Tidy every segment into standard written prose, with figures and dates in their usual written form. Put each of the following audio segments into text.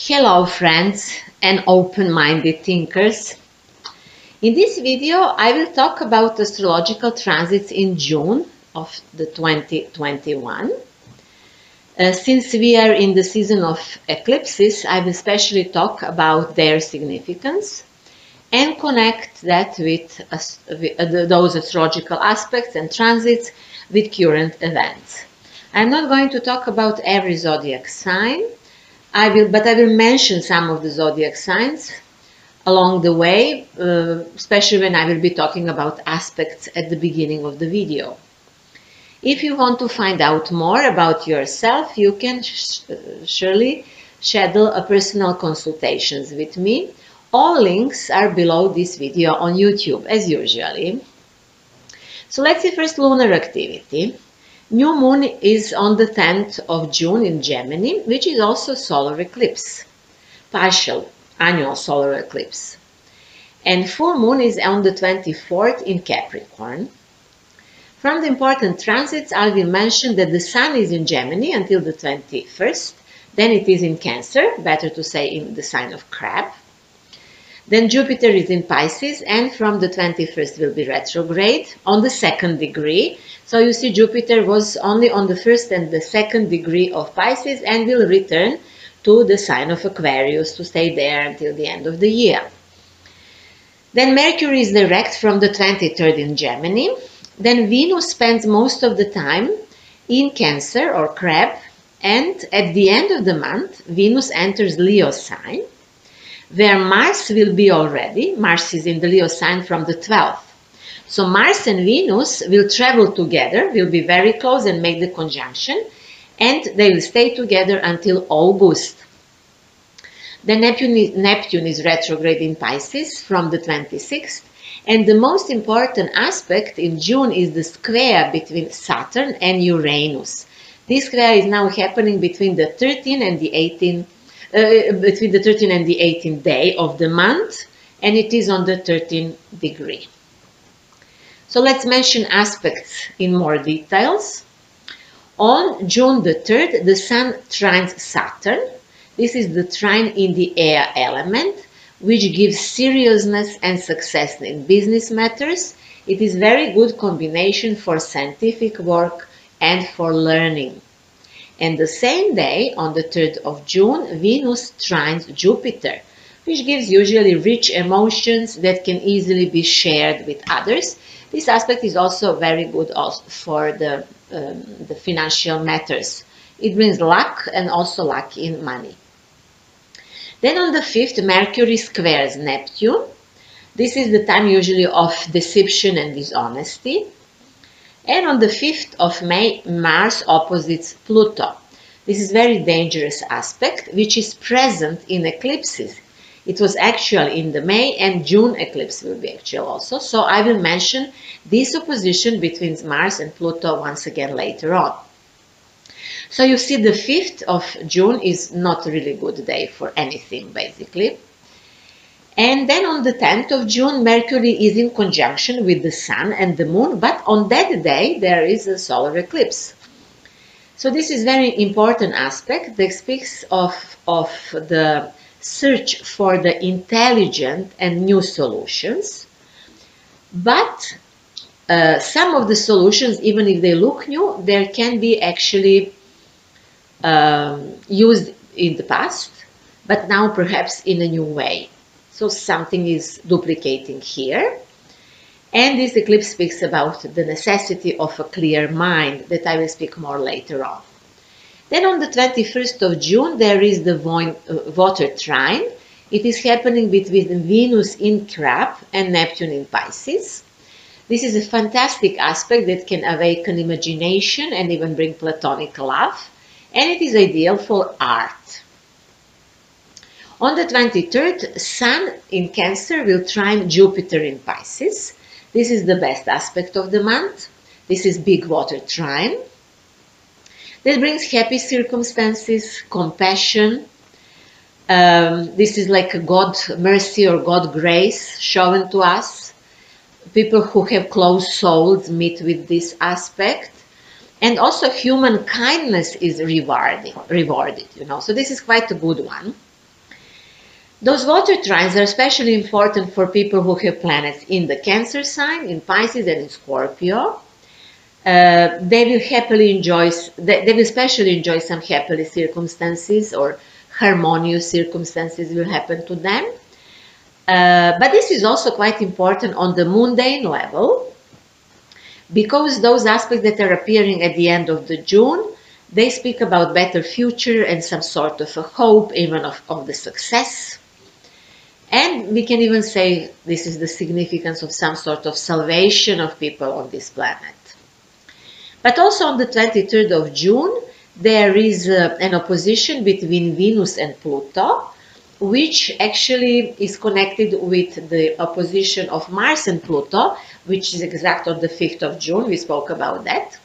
Hello friends and open-minded thinkers. In this video I will talk about astrological transits in June of the 2021. Since we are in the season of eclipses, I will especially talk about their significance and connect that with those astrological aspects and transits with current events. I'm not going to talk about every zodiac sign. I will mention some of the zodiac signs along the way, especially when I will be talking about aspects at the beginning of the video. If you want to find out more about yourself, you can surely schedule a personal consultations with me. All links are below this video on YouTube, as usually. So let's see first lunar activity. New moon is on the 10th of June in Gemini, which is also solar eclipse, partial annual solar eclipse. And full moon is on the 24th in Capricorn. From the important transits, I will mention that the sun is in Gemini until the 21st, then it is in Cancer, better to say in the sign of Crab. Then Jupiter is in Pisces, and from the 21st will be retrograde on the 2nd degree. So you see Jupiter was only on the 1st and the 2nd degree of Pisces and will return to the sign of Aquarius to stay there until the end of the year. Then Mercury is direct from the 23rd in Gemini. Then Venus spends most of the time in Cancer or Crab, and at the end of the month Venus enters Leo sign, where Mars will be already. Mars is in the Leo sign from the 12th. So Mars and Venus will travel together, will be very close and make the conjunction, and they will stay together until August. Then Neptune is retrograde in Pisces from the 26th, and the most important aspect in June is the square between Saturn and Uranus. This square is now happening between the 13th and the 18th between the 13th and the 18th day of the month, and it is on the 13th degree. So let's mention aspects in more details. On June the 3rd, the Sun trines Saturn. This is the trine in the air element, which gives seriousness and success in business matters. It is very good combination for scientific work and for learning. And the same day, on the 3rd of June, Venus trines Jupiter, which gives usually rich emotions that can easily be shared with others. This aspect is also very good also for the financial matters. It brings luck and also luck in money. Then on the 5th, Mercury squares Neptune. This is the time usually of deception and dishonesty. And on the 5th of May, Mars opposites Pluto. This is a very dangerous aspect, which is present in eclipses. It was actual in the May and June eclipse will be actual also. So I will mention this opposition between Mars and Pluto once again later on. So you see the 5th of June is not a really good day for anything basically. And then on the 10th of June, Mercury is in conjunction with the Sun and the Moon, but on that day there is a solar eclipse. So this is very important aspect that speaks of the search for the intelligent and new solutions. But some of the solutions, even if they look new, there can be actually used in the past, but now perhaps in a new way. So something is duplicating here. And this eclipse speaks about the necessity of a clear mind that I will speak more later on. Then on the 21st of June, there is the water trine. It is happening between Venus in Crab and Neptune in Pisces. This is a fantastic aspect that can awaken imagination and even bring platonic love. And it is ideal for art. On the 23rd, Sun in Cancer will trine Jupiter in Pisces. This is the best aspect of the month. This is big water trine. That brings happy circumstances, compassion. This is like a God mercy or God grace shown to us. People who have close souls meet with this aspect. And also human kindness is rewarded, you know. So this is quite a good one. Those water trines are especially important for people who have planets in the Cancer sign, in Pisces and in Scorpio. They will especially enjoy some happily circumstances, or harmonious circumstances will happen to them. But this is also quite important on the mundane level, because those aspects that are appearing at the end of the June, they speak about better future and some sort of a hope, even of the success. And we can even say this is the significance of some sort of salvation of people on this planet. But also on the 23rd of June, there is an opposition between Venus and Pluto, which actually is connected with the opposition of Mars and Pluto, which is exact on the 5th of June. We spoke about that.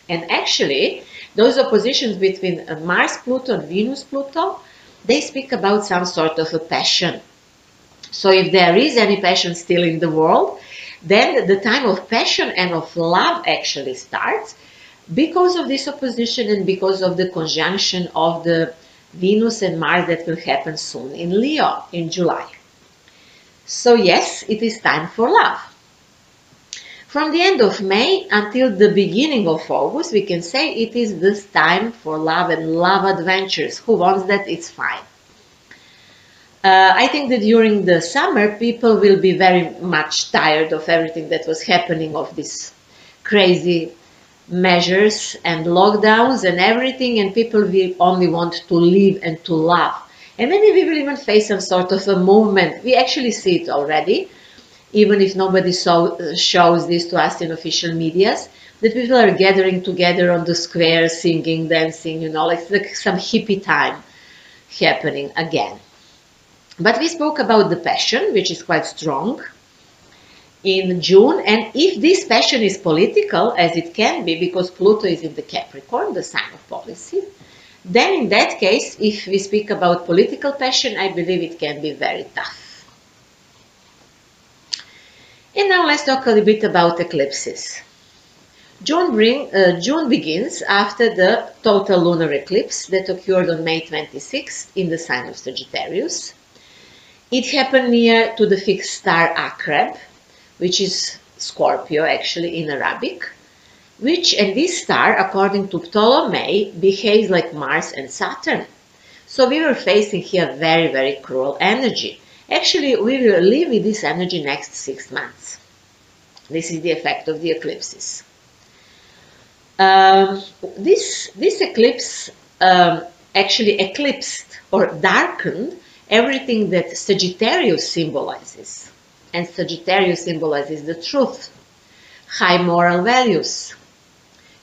And actually, those oppositions between Mars, Pluto and Venus, Pluto, they speak about some sort of a passion. So if there is any passion still in the world, then the time of passion and of love actually starts because of this opposition and because of the conjunction of the Venus and Mars that will happen soon in Leo in July. So yes, it is time for love. From the end of May until the beginning of August, we can say it is this time for love and love adventures. Who wants that? It's fine. I think that during the summer, people will be very much tired of everything that was happening, of these crazy measures and lockdowns and everything, and people will only want to live and to love. And maybe we will even face some sort of a movement. We actually see it already, even if nobody shows this to us in official medias, that people are gathering together on the square, singing, dancing, you know, like some hippie time happening again. But we spoke about the passion, which is quite strong in June. And if this passion is political, as it can be, because Pluto is in the Capricorn, the sign of policy, then in that case, if we speak about political passion, I believe it can be very tough. And now let's talk a little bit about eclipses. June begins after the total lunar eclipse that occurred on May 26th in the sign of Sagittarius. It happened near to the fixed star Akrab, which is Scorpio actually in Arabic, and this star, according to Ptolemy, behaves like Mars and Saturn. So we were facing here very, very cruel energy. Actually, we will live with this energy next 6 months. This is the effect of the eclipses. This eclipse actually eclipsed or darkened everything that Sagittarius symbolizes. And Sagittarius symbolizes the truth, high moral values,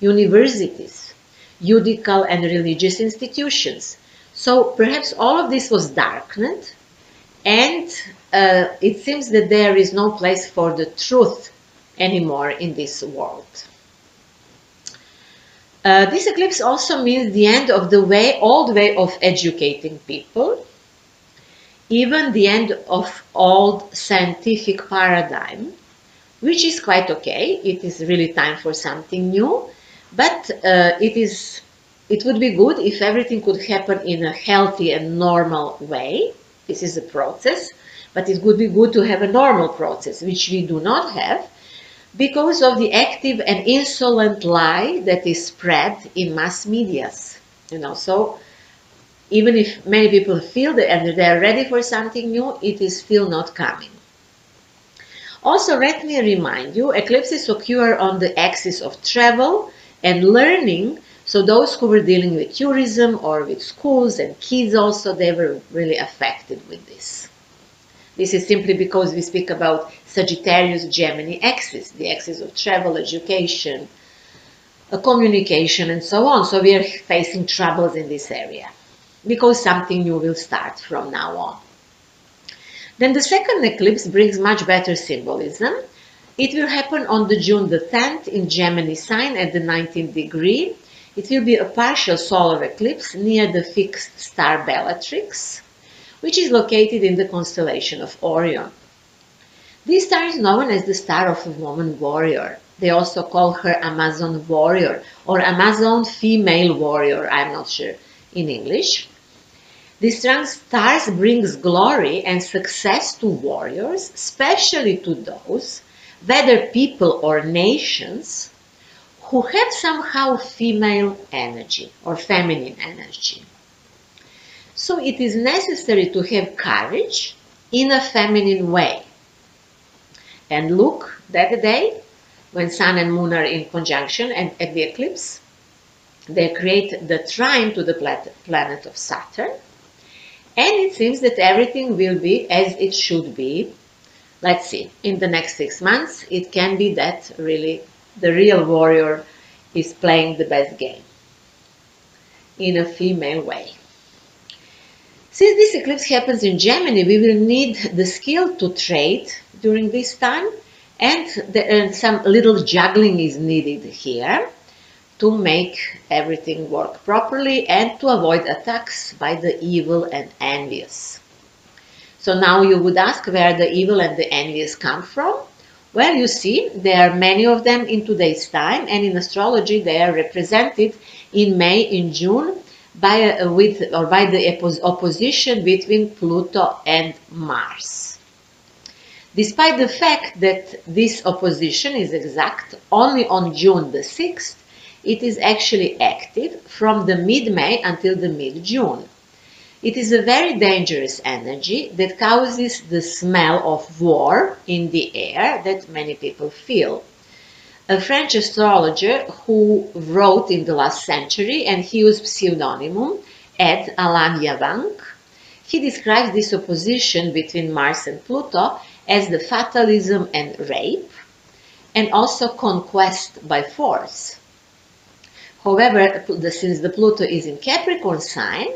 universities, judicial and religious institutions. So perhaps all of this was darkened, and it seems that there is no place for the truth anymore in this world. This eclipse also means the end of the old way of educating people, even the end of old scientific paradigm, which is quite okay. It is really time for something new, but it would be good if everything could happen in a healthy and normal way. This is a process, but it would be good to have a normal process, which we do not have because of the active and insolent lie that is spread in mass medias. You know, so even if many people feel that they are ready for something new, it is still not coming. Also, let me remind you, eclipses occur on the axis of travel and learning. So those who were dealing with tourism or with schools and kids also, they were really affected with this. This is simply because we speak about Sagittarius Gemini axis, the axis of travel, education, communication, and so on. So we are facing troubles in this area, because something new will start from now on. Then the second eclipse brings much better symbolism. It will happen on the June the 10th in Gemini sign at the 19th degree. It will be a partial solar eclipse near the fixed star Bellatrix, which is located in the constellation of Orion. This star is known as the star of a woman warrior. They also call her Amazon warrior or Amazon female warrior, I'm not sure in English. This strong stars brings glory and success to warriors, especially to those, whether people or nations, who have somehow female energy or feminine energy. So it is necessary to have courage in a feminine way. And look, that day, when Sun and Moon are in conjunction and at the eclipse, they create the trine to the planet of Saturn. And it seems that everything will be as it should be. Let's see, in the next 6 months, it can be that really the real warrior is playing the best game in a female way. Since this eclipse happens in Gemini, we will need the skill to trade during this time, and some little juggling is needed here to make everything work properly and to avoid attacks by the evil and envious. So now you would ask where the evil and the envious come from. Well, you see, there are many of them in today's time, and in astrology they are represented in May, in June, by the opposition between Pluto and Mars. Despite the fact that this opposition is exact only on June the 6th, it is actually active from the mid-May until the mid-June. It is a very dangerous energy that causes the smell of war in the air that many people feel. A French astrologer who wrote in the last century, and he used pseudonym Ed Alain Yavank, he describes this opposition between Mars and Pluto as the fatalism and rape, and also conquest by force. However, since the Pluto is in Capricorn sign,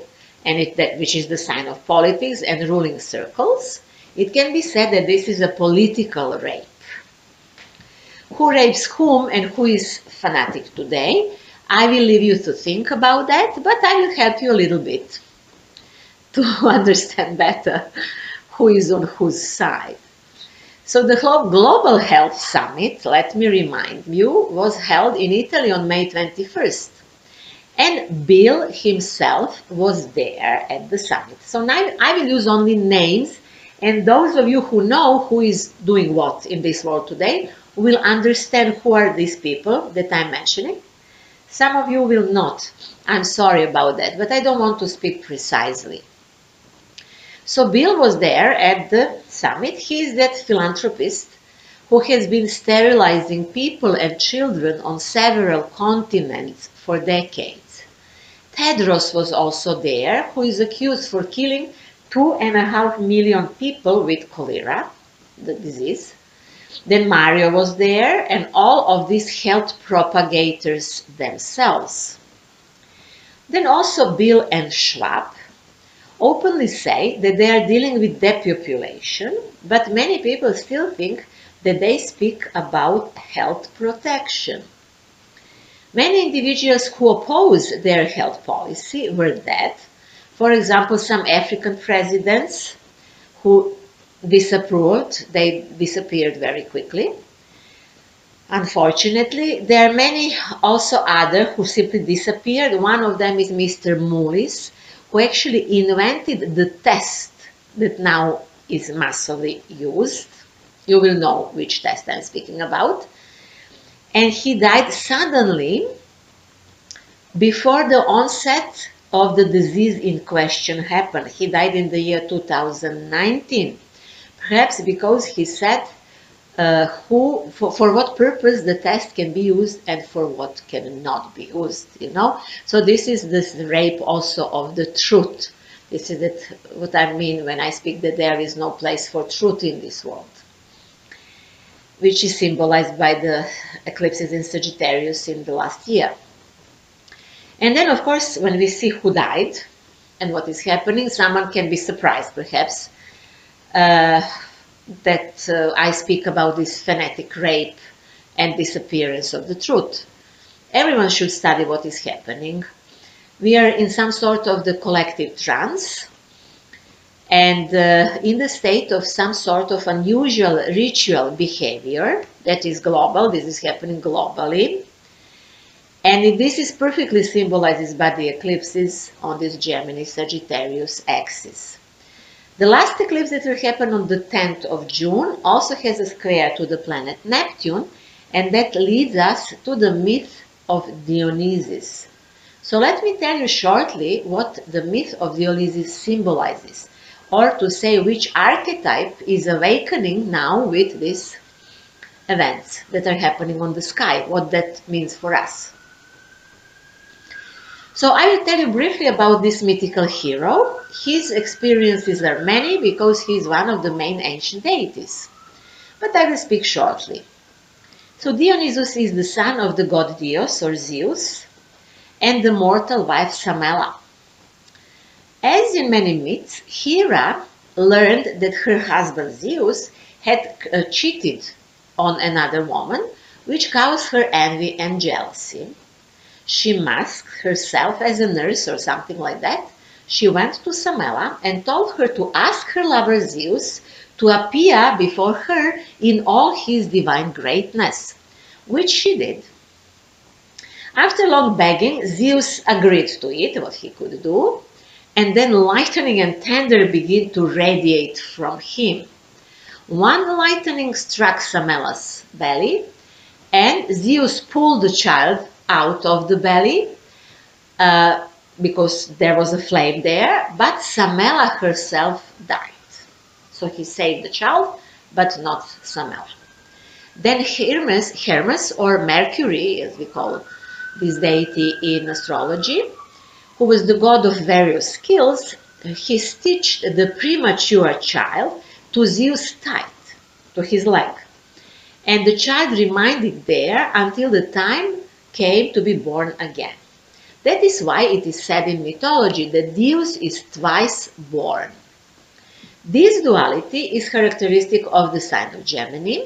which is the sign of politics and ruling circles, it can be said that this is a political rape. Who rapes whom and who is fanatic today? I will leave you to think about that, but I will help you a little bit to understand better who is on whose side. So the Global Health Summit, let me remind you, was held in Italy on May 21st. And Bill himself was there at the summit. So now I will use only names, and those of you who know who is doing what in this world today will understand who are these people that I'm mentioning. Some of you will not. I'm sorry about that, but I don't want to speak precisely. So Bill was there at the summit. He is that philanthropist who has been sterilizing people and children on several continents for decades. Tedros was also there, who is accused for killing 2.5 million people with cholera, the disease. Then Mario was there, and all of these health propagators themselves. Then also Bill and Schwab openly say that they are dealing with depopulation, but many people still think that they speak about health protection. Many individuals who oppose their health policy were dead. For example, some African presidents who disapproved, they disappeared very quickly. Unfortunately, there are many also other who simply disappeared. One of them is Mr. Mullis, who actually invented the test that now is massively used. You will know which test I'm speaking about. And he died suddenly before the onset of the disease in question happened. He died in the year 2019. Perhaps because he said for what purpose the test can be used and for what cannot be used, you know. So this is this rape also of the truth. This is what I mean when I speak that there is no place for truth in this world, which is symbolized by the eclipses in Sagittarius in the last year. And then, of course, when we see who died and what is happening, someone can be surprised, perhaps, that I speak about this fanatic rape and disappearance of the truth. Everyone should study what is happening. We are in some sort of the collective trance, and in the state of some sort of unusual ritual behavior that is global. This is happening globally. And this is perfectly symbolized by the eclipses on this Gemini-Sagittarius axis. The last eclipse that will happen on the 10th of June also has a square to the planet Neptune, and that leads us to the myth of Dionysus. So let me tell you shortly what the myth of Dionysus symbolizes, or to say which archetype is awakening now with these events that are happening on the sky, what that means for us. So I will tell you briefly about this mythical hero. His experiences are many because he is one of the main ancient deities. But I will speak shortly. So Dionysus is the son of the god Dios or Zeus and the mortal wife Samela. As in many myths, Hera learned that her husband Zeus had cheated on another woman, which caused her envy and jealousy. She masked herself as a nurse or something like that. She went to Samela and told her to ask her lover Zeus to appear before her in all his divine greatness, which she did. After long begging, Zeus agreed to it, what he could do, and then lightning and thunder began to radiate from him. One lightning struck Samela's belly, and Zeus pulled the child out of the belly because there was a flame there, but Samela herself died. So he saved the child, but not Samela. Then Hermes, or Mercury, as we call this deity in astrology, who was the god of various skills, he stitched the premature child to Zeus' tight, to his leg. And the child remained there until the time came to be born again. That is why it is said in mythology that Zeus is twice born. This duality is characteristic of the sign of Gemini,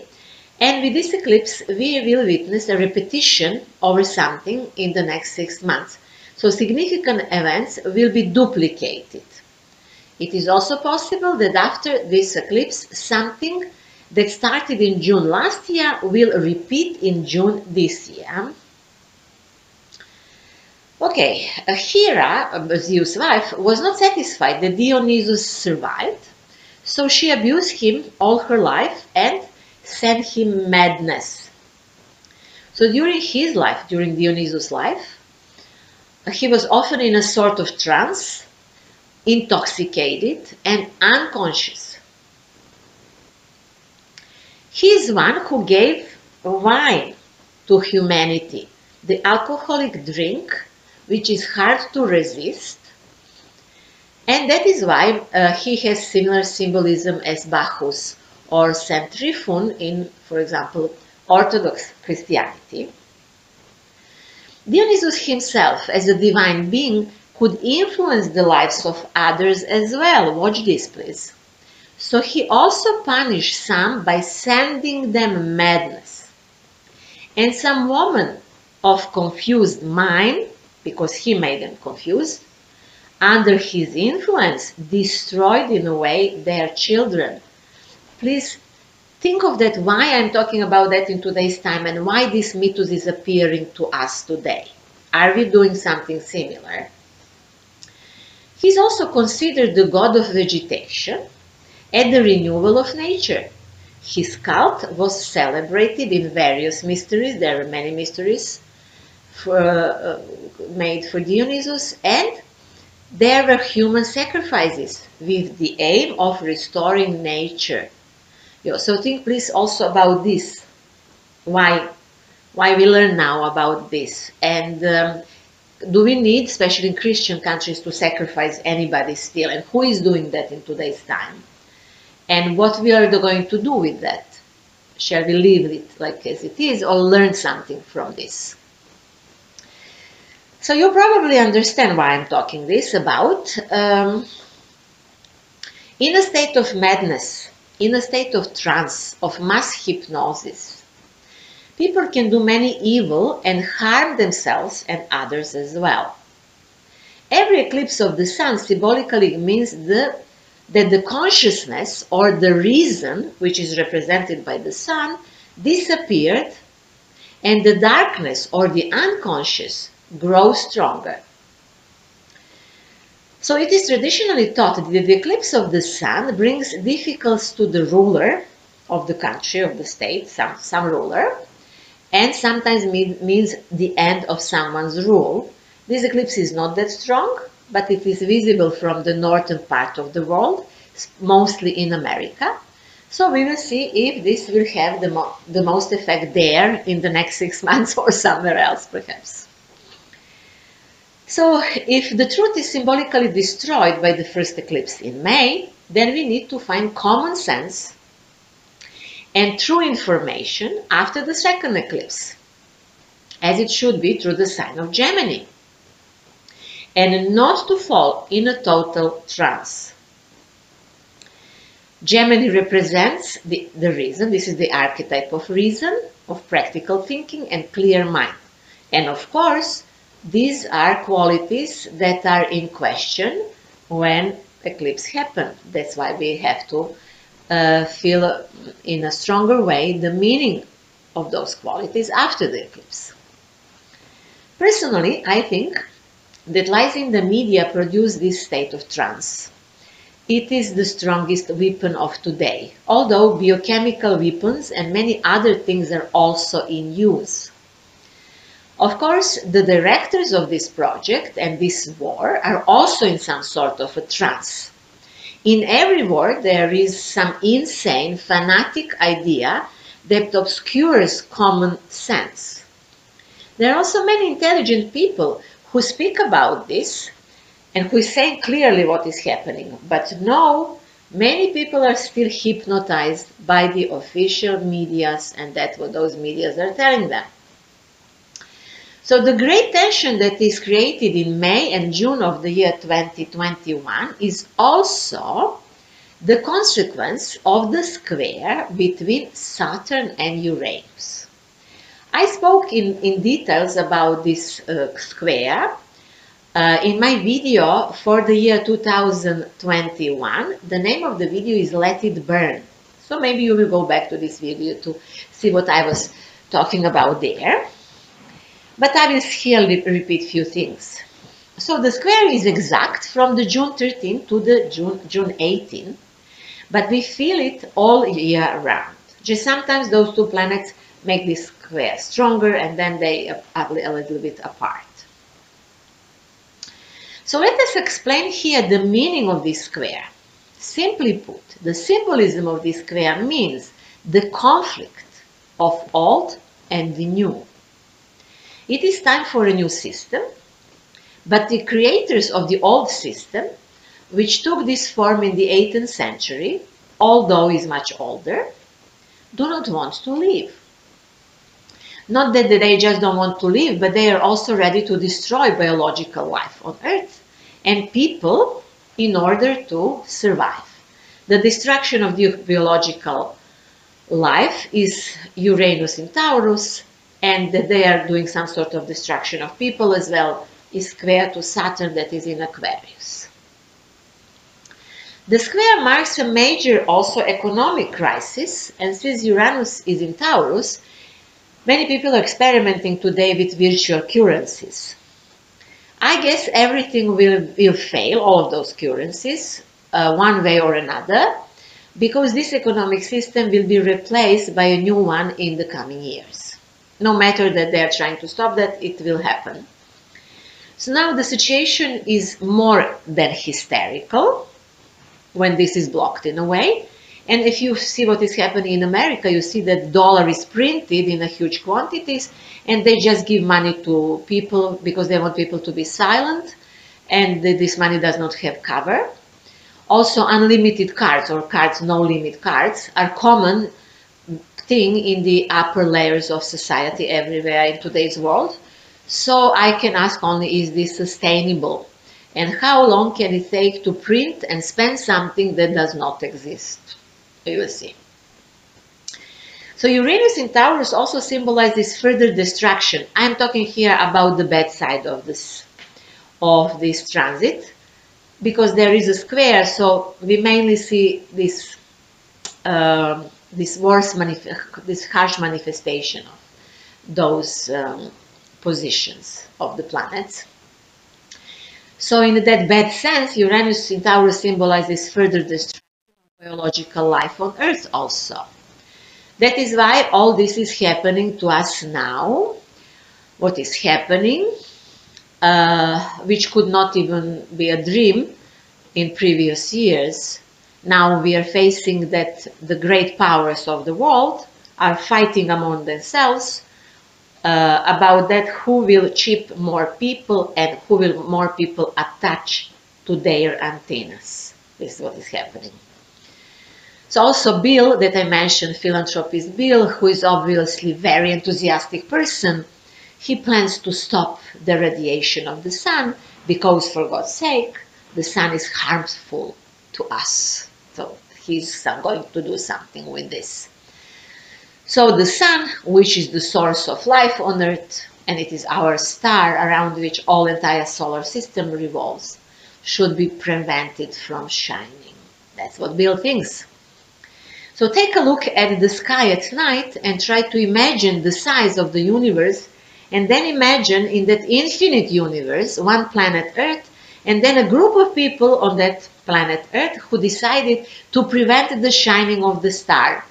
and with this eclipse we will witness a repetition over something in the next 6 months. So significant events will be duplicated. It is also possible that after this eclipse something that started in June last year will repeat in June this year. Okay, Hera, Zeus' wife, was not satisfied that Dionysus survived, so she abused him all her life and sent him madness. So during his life, during Dionysus' life, he was often in a sort of trance, intoxicated and unconscious. He is one who gave wine to humanity, the alcoholic drink, which is hard to resist, and that is why he has similar symbolism as Bacchus or Saint Tryphon in, for example, Orthodox Christianity. Dionysus himself, as a divine being, could influence the lives of others as well. Watch this, please. So he also punished some by sending them madness. And some women of confused mind, because he made them confused, under his influence, destroyed in a way their children. Please think of that, why I'm talking about that in today's time and why this mythos is appearing to us today. Are we doing something similar? He's also considered the god of vegetation and the renewal of nature. His cult was celebrated in various mysteries. There are many mysteries made for Dionysus, and there were human sacrifices with the aim of restoring nature. So think please also about this, why we learn now about this, and do we need, especially in Christian countries, to sacrifice anybody still, and who is doing that in today's time, and what we are going to do with that? Shall we leave it like as it is or learn something from this? So you probably understand why I'm talking this about. In a state of madness, in a state of trance, of mass hypnosis, people can do many evil and harm themselves and others as well. Every eclipse of the sun symbolically means that the consciousness or the reason, which is represented by the sun, disappeared, and the darkness or the unconscious grows stronger. So it is traditionally thought that the eclipse of the sun brings difficulties to the ruler of the country, of the state, some ruler, and sometimes means the end of someone's rule. This eclipse is not that strong, but it is visible from the northern part of the world, mostly in America. So we will see if this will have the most effect there in the next 6 months or somewhere else, perhaps. So if the truth is symbolically destroyed by the first eclipse in May, then we need to find common sense and true information after the second eclipse, as it should be through the sign of Gemini, and not to fall in a total trance. Gemini represents the reason. This is the archetype of reason, of practical thinking and clear mind. And of course, these are qualities that are in question when eclipse happen. That's why we have to feel in a stronger way the meaning of those qualities after the eclipse. Personally, I think that lies in the media produce this state of trance. It is the strongest weapon of today, although biochemical weapons and many other things are also in use. Of course, the directors of this project and this war are also in some sort of a trance. In every war, there is some insane, fanatic idea that obscures common sense. There are also many intelligent people who speak about this and who is saying clearly what is happening. But no, many people are still hypnotized by the official medias, and that's what those medias are telling them. So the great tension that is created in May and June of the year 2021 is also the consequence of the square between Saturn and Uranus. I spoke in details about this square in my video for the year 2021. The name of the video is Let It Burn. So maybe you will go back to this video to see what I was talking about there. But I will here repeat a few things. So the square is exact from the June 13 to the June 18, but we feel it all year round. Just sometimes those two planets make this square stronger and then they are a little bit apart. So let us explain here the meaning of this square. Simply put, the symbolism of this square means the conflict of old and the new. It is time for a new system, but the creators of the old system, which took this form in the 18th century, although is much older, do not want to leave. Not that they just don't want to live, but they are also ready to destroy biological life on Earth and people in order to survive. The destruction of the biological life is Uranus in Taurus, and that they are doing some sort of destruction of people as well is square to Saturn that is in Aquarius. The square marks a major also economic crisis, and since Uranus is in Taurus, many people are experimenting today with virtual currencies. I guess everything will fail, all of those currencies, one way or another, because this economic system will be replaced by a new one in the coming years. No matter that they are trying to stop that, it will happen. So now the situation is more than hysterical when this is blocked in a way. And if you see what is happening in America, you see that dollar is printed in a huge quantities and they just give money to people because they want people to be silent, and this money does not have cover. Also, unlimited cards or cards no limit cards are common thing in the upper layers of society everywhere in today's world. So I can ask only, is this sustainable? And how long can it take to print and spend something that does not exist? You will see. So Uranus in Taurus also symbolizes further destruction. I'm talking here about the bad side of this transit, because there is a square, so we mainly see this harsh manifestation of those positions of the planets. So in that bad sense, Uranus in Taurus symbolizes further destruction of biological life on Earth also. That is why all this is happening to us now. What is happening, which could not even be a dream in previous years. Now we are facing that the great powers of the world are fighting among themselves about that who will chip more people and who will more people attach to their antennas. This is what is happening. So also Bill, that I mentioned, philanthropist Bill, who is obviously a very enthusiastic person, he plans to stop the radiation of the sun because, for God's sake, the sun is harmful to us. So he's going to do something with this. So the sun, which is the source of life on Earth, and it is our star around which all entire solar system revolves, should be prevented from shining. That's what Bill thinks. So take a look at the sky at night and try to imagine the size of the universe, and then imagine in that infinite universe one planet Earth, and then a group of people on that planet Earth who decided to prevent the shining of the star.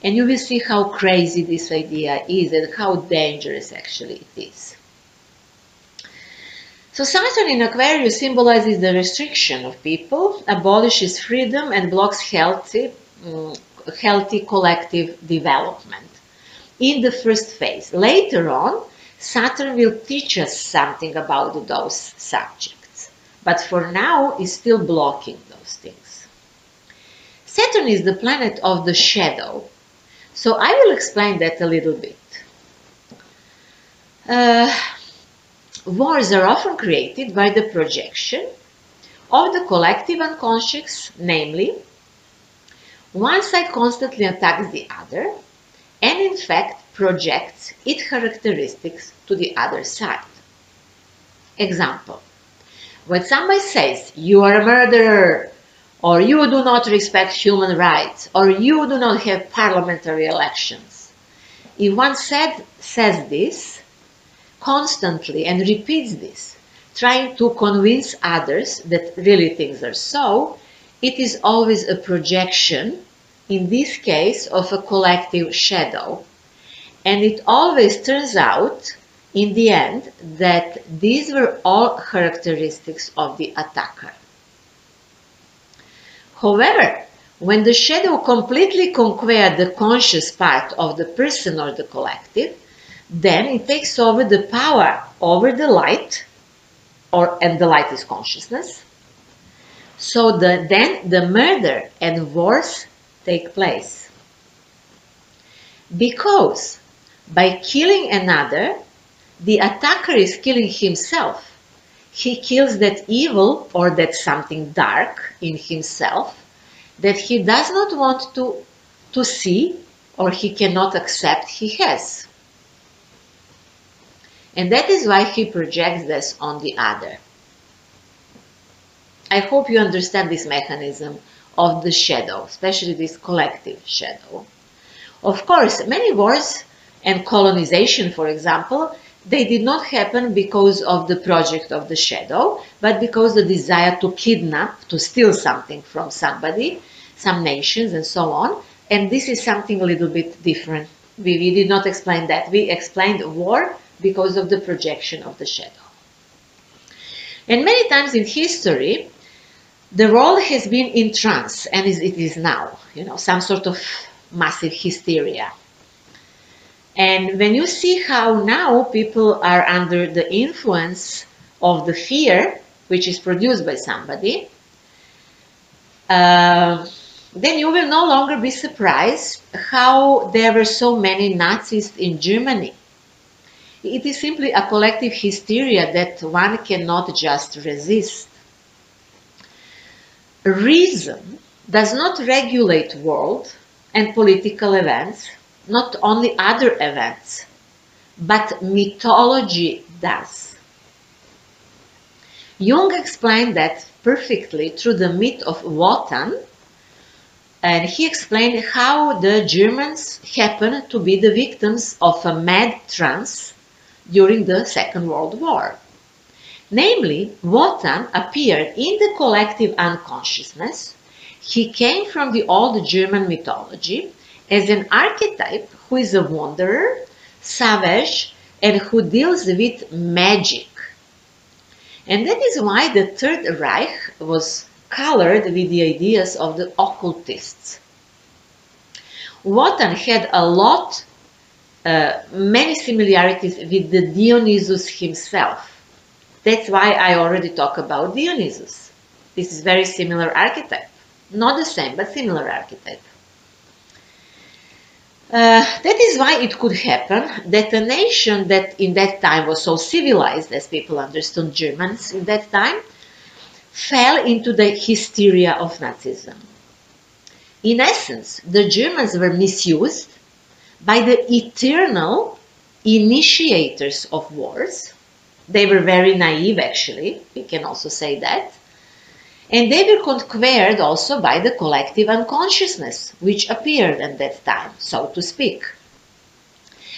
And you will see how crazy this idea is and how dangerous actually it is. So Saturn in Aquarius symbolizes the restriction of people, abolishes freedom, and blocks healthy collective development in the first phase. Later on, Saturn will teach us something about those subjects, but for now is still blocking those things. Saturn is the planet of the shadow, so I will explain that a little bit. Wars are often created by the projection of the collective unconscious, namely, one side constantly attacks the other and in fact projects its characteristics to the other side. Example, when somebody says, you are a murderer, or you do not respect human rights, or you do not have parliamentary elections. If one says this constantly and repeats this, trying to convince others that really things are so, it is always a projection, in this case, of a collective shadow. And it always turns out, in the end, that these were all characteristics of the attacker. However, when the shadow completely conquers the conscious part of the person or the collective, then it takes over the power over the light, and the light is consciousness. So then the murder and wars take place. Because by killing another, the attacker is killing himself. He kills that evil or that something dark in himself that he does not want to see or he cannot accept he has. And that is why he projects this on the other. I hope you understand this mechanism of the shadow, especially this collective shadow. Of course, many wars and colonization, for example, they did not happen because of the project of the shadow, but because the desire to kidnap, to steal something from somebody, some nations and so on. And this is something a little bit different. We did not explain that. We explained war because of the projection of the shadow. And many times in history, the world has been in trance, and it is now, some sort of massive hysteria. And when you see how now people are under the influence of the fear, which is produced by somebody, then you will no longer be surprised how there were so many Nazis in Germany. It is simply a collective hysteria that one cannot just resist. Reason does not regulate world and political events, not only other events, but mythology does. Jung explained that perfectly through the myth of Wotan, And he explained how the Germans happened to be the victims of a mad trance during the Second World War. Namely, Wotan appeared in the collective unconsciousness. He came from the old German mythology as an archetype who is a wanderer, savage, and who deals with magic. And that is why the Third Reich was colored with the ideas of the occultists. Wotan had many similarities with the Dionysus himself. That's why I already talk about Dionysus. This is very similar archetype. Not the same, but similar archetype. That is why it could happen that a nation that in that time was so civilized, as people understood Germans in that time, fell into the hysteria of Nazism. In essence, the Germans were misused by the eternal initiators of wars. They were very naive, actually, we can also say that. And they were conquered also by the collective unconsciousness, which appeared at that time, so to speak.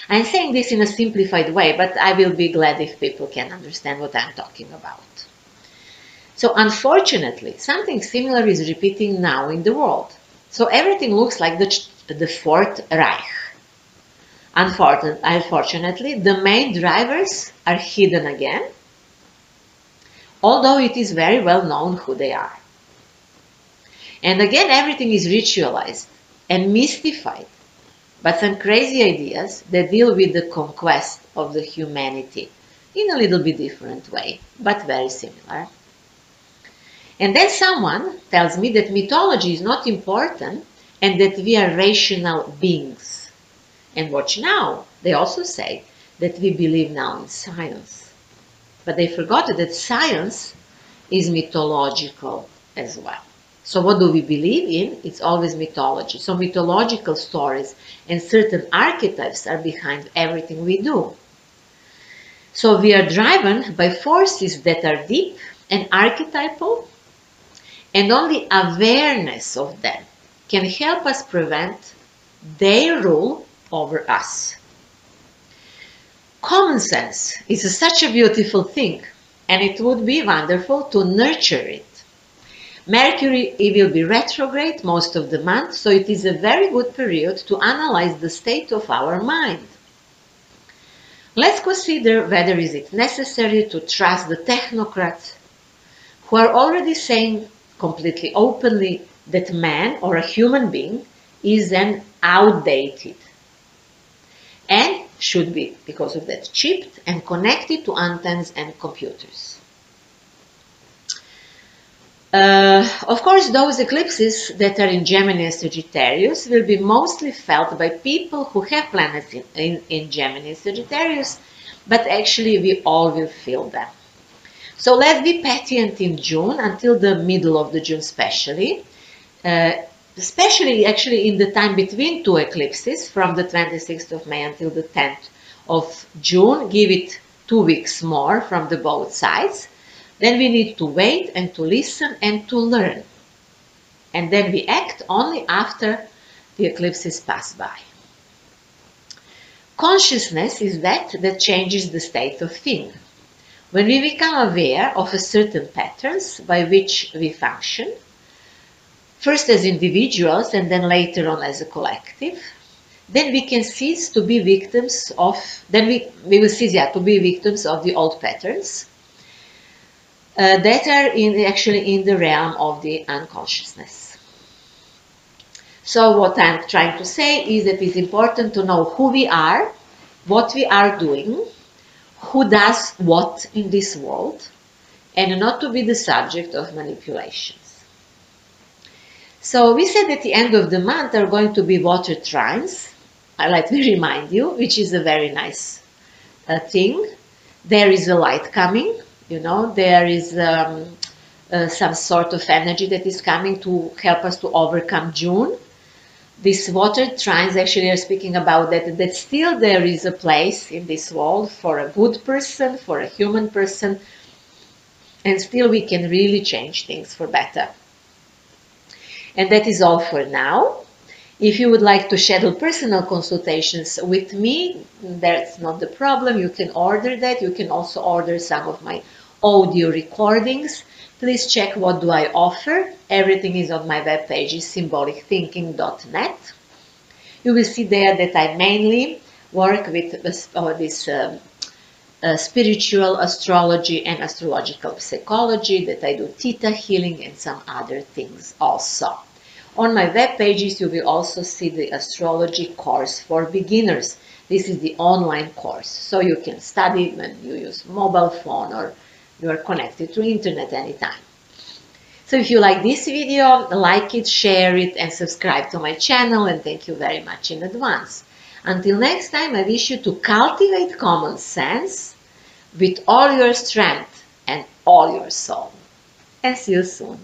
I'm saying this in a simplified way, but I will be glad if people can understand what I'm talking about. So unfortunately, something similar is repeating now in the world. So everything looks like the Fourth Reich. Unfortunately, the main drivers are hidden again, although it is very well known who they are. And again, everything is ritualized and mystified, but some crazy ideas that deal with the conquest of the humanity in a little bit different way, but very similar. And then someone tells me that mythology is not important and that we are rational beings. And watch now, they also say that we believe now in science. But they forgot that science is mythological as well. So what do we believe in? It's always mythology. So mythological stories and certain archetypes are behind everything we do. So we are driven by forces that are deep and archetypal, and only awareness of them can help us prevent their rule over us. Common sense is such a beautiful thing, and it would be wonderful to nurture it. Mercury will be retrograde most of the month, so it is a very good period to analyze the state of our mind. Let's consider whether is it necessary to trust the technocrats who are already saying completely openly that man or a human being is an outdated and should be, because of that, chipped and connected to antennas and computers. Of course, those eclipses that are in Gemini and Sagittarius will be mostly felt by people who have planets in Gemini and Sagittarius, but actually we all will feel them. So let's be patient in June until the middle of the June especially actually in the time between two eclipses, from the 26th of May until the 10th of June, give it 2 weeks more from the both sides. Then we need to wait and to listen and to learn. And then we act only after the eclipses pass by. Consciousness is that changes the state of things. When we become aware of a certain patterns by which we function, first as individuals and then later on as a collective, then we can cease to be victims of, we will cease to be victims of the old patterns that are actually in the realm of the unconsciousness. So what I'm trying to say is that it's important to know who we are, what we are doing, who does what in this world, and not to be the subject of manipulations. So we said at the end of the month are going to be water trines. Let me remind you, which is a very nice thing. There is a light coming, there is some sort of energy that is coming to help us to overcome June. These water trines actually are speaking about that still there is a place in this world for a good person, for a human person, and still we can really change things for better. And that is all for now. If you would like to schedule personal consultations with me, that's not the problem. You can order that. You can also order some of my audio recordings. Please check what do I offer. Everything is on my webpage, symbolicthinking.net. You will see there that I mainly work with this spiritual astrology and astrological psychology, that I do theta healing and some other things also. On my web pages, you will also see the astrology course for beginners. This is the online course, so you can study when you use mobile phone or you are connected to internet anytime. So if you like this video, like it, share it, and subscribe to my channel, and thank you very much in advance. Until next time, I wish you to cultivate common sense with all your strength and all your soul. And see you soon.